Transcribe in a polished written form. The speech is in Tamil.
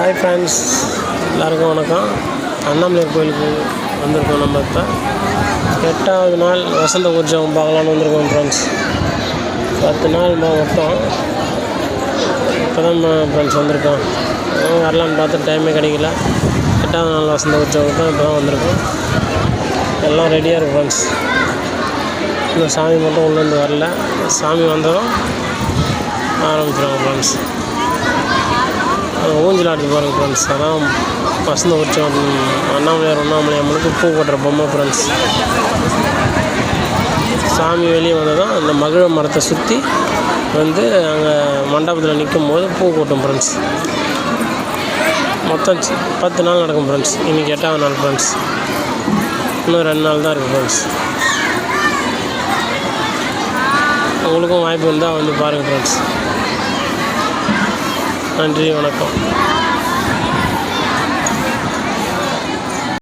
ஹாய் ஃப்ரெண்ட்ஸ், எல்லாருக்கும் வணக்கம். அண்ணாமலையார் கோயிலுக்கு வந்திருக்கோம். நம்ம இப்போ 8வது நாள் வசந்த உற்சவம் பார்க்கலான்னு வந்திருக்கோம் ஃப்ரெண்ட்ஸ். 10 நாள் மொத்தம். இப்போ தான் ஃப்ரெண்ட்ஸ் வந்திருக்கோம். வரலான்னு பார்த்து டைமே கிடைக்கல. 8வது நாள் வசந்த உற்சவம் தான் இப்போ தான் வந்திருக்கோம். எல்லாம் ரெடியாக இருக்குது ஃப்ரெண்ட்ஸ். இன்னும் சாமி மட்டும் உள்ளேருந்து வரல. சாமி வந்ததும் ஆரம்பிச்சிடுவாங்க ஃப்ரெண்ட்ஸ். ஊஞ்சல் ஆடுது பாருங்கள் ஃப்ரெண்ட்ஸ். அதான் வசந்த உற்சவம். அண்ணாமலையார் அம்மனுக்கு பூ போட்டுற பொம்மை ஃப்ரெண்ட்ஸ். சாமி வெளியே வந்ததும் அந்த மகிழ மரத்தை சுற்றி வந்து அங்கே மண்டபத்தில் நிற்கும் போது பூ கொட்டும் ஃப்ரெண்ட்ஸ். மொத்தம் 10 நாள் நடக்கும் ஃப்ரெண்ட்ஸ். இன்றைக்கி 8வது நாள் ஃப்ரெண்ட்ஸ். இன்னும் 2 நாள் தான் இருக்குது ஃப்ரெண்ட்ஸ். உங்களுக்கும் வாய்ப்பு இருந்தால் வந்து பாருங்கள் ஃப்ரெண்ட்ஸ். நன்றி, வணக்கம்.